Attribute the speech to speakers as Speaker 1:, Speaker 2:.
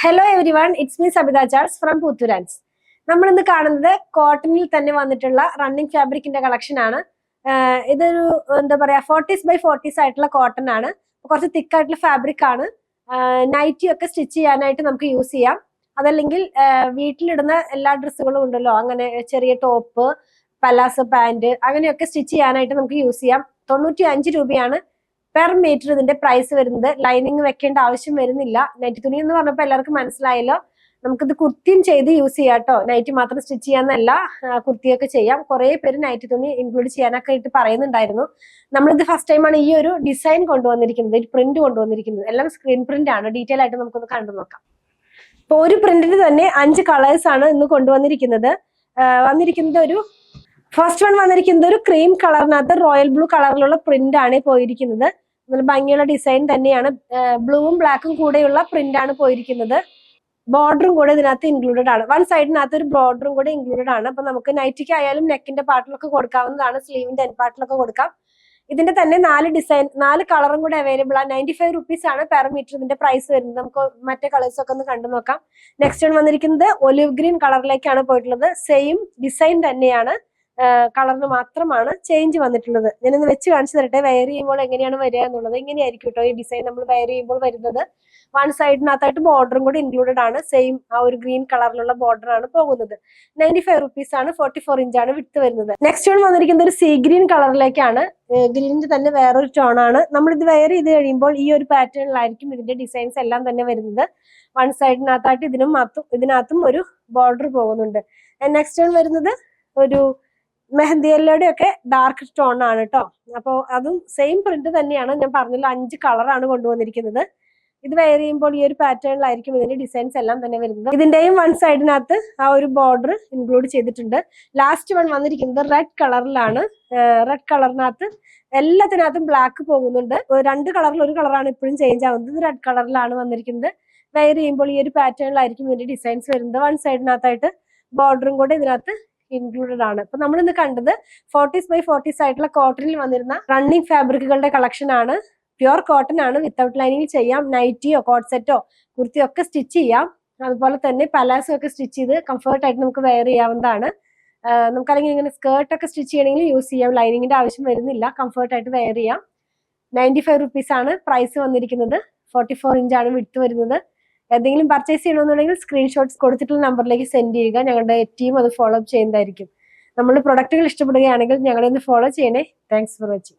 Speaker 1: Hello everyone, it's me Sabitha Charles from Puthurans. നമ്മൾ ഇന്ന് കാണുന്നത് കോട്ടണിൽ തന്നെ വന്നിട്ടുള്ള റണ്ണിങ് ഫാബ്രിക്കിന്റെ കളക്ഷൻ ആണ്. ഇതൊരു എന്താ പറയാ 40s by 40s ആയിട്ടുള്ള കോട്ടൺ ആണ്. കുറച്ച് തിക്ക് ആയിട്ടുള്ള ഫാബ്രിക് ആണ്. നൈറ്റി ഒക്കെ സ്റ്റിച്ച് ചെയ്യാനായിട്ട് നമുക്ക് യൂസ് ചെയ്യാം. അതല്ലെങ്കിൽ വീട്ടിലിടുന്ന എല്ലാ ഡ്രസ്സുകളും ഉണ്ടല്ലോ, അങ്ങനെ ചെറിയ ടോപ്പ്, പലാസോ പാന്റ് അങ്ങനെയൊക്കെ സ്റ്റിച്ച് ചെയ്യാനായിട്ട് നമുക്ക് യൂസ് ചെയ്യാം. 95 രൂപയാണ് പെർ മീറ്റർ ഇതിന്റെ പ്രൈസ് വരുന്നത്. ലൈനിങ് വെക്കേണ്ട ആവശ്യം വരുന്നില്ല. നൈറ്റി തുണി എന്ന് പറഞ്ഞപ്പോൾ എല്ലാവർക്കും മനസ്സിലായല്ലോ. നമുക്കിത് കുർത്തിയും ചെയ്ത് യൂസ് ചെയ്യാം കേട്ടോ. നൈറ്റി മാത്രം സ്റ്റിച്ച് ചെയ്യാന്നല്ല, കുർത്തിയൊക്കെ ചെയ്യാം. കുറെ പേര് നൈറ്റി തുണി ഇൻക്ലൂഡ് ചെയ്യാനൊക്കെ ആയിട്ട് പറയുന്നുണ്ടായിരുന്നു. നമ്മളിത് ഫസ്റ്റ് ടൈമാണ് ഈ ഒരു ഡിസൈൻ കൊണ്ടുവന്നിരിക്കുന്നത്, ഒരു പ്രിന്റ് കൊണ്ടുവന്നിരിക്കുന്നത്. എല്ലാം സ്ക്രീൻ പ്രിന്റ് ആണ്. ഡീറ്റെയിൽ ആയിട്ട് നമുക്കൊന്ന് കണ്ടു നോക്കാം. ഇപ്പൊ ഒരു പ്രിന്റിന് തന്നെ 5 കളേഴ്സ് ആണ് ഇന്ന് കൊണ്ടുവന്നിരിക്കുന്നത്. ഒരു ഫസ്റ്റ് വൺ വന്നിരിക്കുന്നത് ഒരു ക്രീം കളറിനകത്ത് റോയൽ ബ്ലൂ കളറിലുള്ള പ്രിന്റ് ആണ് പോയിരിക്കുന്നത്. നല്ല ഭംഗിയുള്ള ഡിസൈൻ തന്നെയാണ്. ബ്ലൂവും ബ്ലാക്കും കൂടെയുള്ള പ്രിന്റ് ആണ് പോയിരിക്കുന്നത്. ബോർഡറും കൂടെ ഇതിനകത്ത് ഇൻക്ലൂഡഡ് ആണ്. വൺ സൈഡിനകത്ത് ഒരു ബോർഡറും കൂടെ ഇൻക്ലൂഡഡ് ആണ്. അപ്പൊ നമുക്ക് നൈറ്റിക്ക് ആയാലും നെക്കിന്റെ പാർട്ടിലൊക്കെ കൊടുക്കാവുന്നതാണ്, സ്ലീവിന്റെ എൻ പാർട്ടിലൊക്കെ കൊടുക്കാം. ഇതിന്റെ തന്നെ 4 കളറും കൂടെ അവൈലബിൾ ആണ്. 95 റുപ്പീസ് ആണ് പെർ മീറ്റർ ഇതിന്റെ പ്രൈസ് വരുന്നത്. നമുക്ക് മറ്റേ കളേഴ്സ് ഒക്കെ ഒന്ന് കണ്ടു നോക്കാം. നെക്സ്റ്റ് വൺ വന്നിരിക്കുന്നത് ഒലിവ് ഗ്രീൻ കളറിലേക്കാണ് പോയിട്ടുള്ളത്. സെയിം ഡിസൈൻ തന്നെയാണ്, കളറിന് മാത്രമാണ് ചേഞ്ച് വന്നിട്ടുള്ളത്. ഞാനൊന്ന് വെച്ച് കാണിച്ചു തരട്ടെ വെയർ ചെയ്യുമ്പോൾ എങ്ങനെയാണ് വരിക എന്നുള്ളത്. ഇങ്ങനെയായിരിക്കും കേട്ടോ ഈ ഡിസൈൻ നമ്മൾ വെയർ ചെയ്യുമ്പോൾ വരുന്നത്. വൺ സൈഡിനകത്തായിട്ട് ബോർഡറും കൂടി ഇൻക്ലൂഡഡ് ആണ്. സെയിം ആ ഒരു ഗ്രീൻ കളറിലുള്ള ബോർഡർ ആണ് പോകുന്നത്. 95 റുപ്പീസ് ആണ്. 44 ഇഞ്ചാണ് വിട്ട് വരുന്നത്. നെക്സ്റ്റ് വൺ വന്നിരിക്കുന്നത് ഒരു സീ ഗ്രീൻ കളറിലേക്കാണ്. ഗ്രീനിന്റെ തന്നെ വേറൊരു ടോൺ ആണ്. നമ്മൾ ഇത് വെയർ ചെയ്ത് കഴിയുമ്പോൾ ഈ ഒരു പാറ്റേണിലായിരിക്കും ഇതിന്റെ ഡിസൈൻസ് എല്ലാം തന്നെ വരുന്നത്. വൺ സൈഡിനകത്തായിട്ട് ഇതിനകത്തും ഒരു ബോർഡർ പോകുന്നുണ്ട്. നെക്സ്റ്റ് വൺ വരുന്നത് ഒരു മെഹന്തി യെല്ലോയുടെ ഒക്കെ ഡാർക്ക് ടോൺ ആണ് കേട്ടോ. അപ്പോൾ അതും സെയിം പ്രിന്റ് തന്നെയാണ്. ഞാൻ പറഞ്ഞല്ലോ 5 കളറാണ് കൊണ്ടുവന്നിരിക്കുന്നത്. ഇത് വെയർ ചെയ്യുമ്പോൾ ഈ ഒരു പാറ്റേണിലായിരിക്കും ഇതിന്റെ ഡിസൈൻസ് എല്ലാം തന്നെ വരുന്നത്. ഇതിന്റെയും വൺ സൈഡിനകത്ത് ആ ഒരു ബോർഡർ ഇൻക്ലൂഡ് ചെയ്തിട്ടുണ്ട്. ലാസ്റ്റ് വൺ വന്നിരിക്കുന്നത് റെഡ് കളറിലാണ്. റെഡ് കളറിനകത്ത് എല്ലാത്തിനകത്തും ബ്ലാക്ക് പോകുന്നുണ്ട്. 2 കളറിൽ ഒരു കളറാണ് ഇപ്പോഴും ചേഞ്ച് ആവുന്നത്. ഇത് റെഡ് കളറിലാണ് വന്നിരിക്കുന്നത്. വെയർ ചെയ്യുമ്പോൾ ഈ ഒരു പാറ്റേണിലായിരിക്കും ഇതിന്റെ ഡിസൈൻസ് വരുന്നത്. വൺ സൈഡിനകത്തായിട്ട് ബോർഡറും കൂടെ ഇതിനകത്ത് ഇൻക്ലൂഡഡ് ആണ്. അപ്പൊ നമ്മൾ ഇന്ന് കണ്ടത് 40s by 40s ആയിട്ടുള്ള കോട്ടണിൽ വന്നിരുന്ന റണ്ണിങ് ഫാബ്രിക്കുകളുടെ കളക്ഷൻ ആണ്. പ്യുർ കോട്ടൺ ആണ്. വിത്തൗട്ട് ലൈനിങ് ചെയ്യാം. നൈറ്റിയോ കോട്ട് സെറ്റോ കുർത്തിയോ ഒക്കെ സ്റ്റിച്ച് ചെയ്യാം. അതുപോലെ തന്നെ പലാസോ ഒക്കെ സ്റ്റിച്ച് ചെയ്ത് കംഫർട്ട് ആയിട്ട് നമുക്ക് വെയർ ചെയ്യാവുന്നതാണ്. നമുക്കല്ലെങ്കിൽ ഇങ്ങനെ സ്കേർട്ട് ഒക്കെ സ്റ്റിച്ച് ചെയ്യണമെങ്കിൽ യൂസ് ചെയ്യാം. ലൈനിങ്ങിന്റെ ആവശ്യം വരുന്നില്ല. കംഫർട്ട് ആയിട്ട് വെയർ ചെയ്യാം. 95 റുപ്പീസ് ആണ് പ്രൈസ് വന്നിരിക്കുന്നത്. 44 ഇഞ്ചാണ് വിഡ്ത്ത് വരുന്നത്. എന്തെങ്കിലും പർച്ചേസ് ചെയ്യണമെന്നുണ്ടെങ്കിൽ സ്ക്രീൻഷോട്ട്സ് കൊടുത്തിട്ടുള്ള നമ്പറിലേക്ക് സെൻഡ് ചെയ്യുക. ഞങ്ങളുടെ ടീം അത് ഫോളോ അപ്പ് ചെയ്യുന്നതായിരിക്കും. നമ്മൾ പ്രൊഡക്റ്റുകൾ ഇഷ്ടപ്പെടുകയാണെങ്കിൽ ഞങ്ങളെ ഒന്ന് ഫോളോ ചെയ്യണേ. Thanks for watching.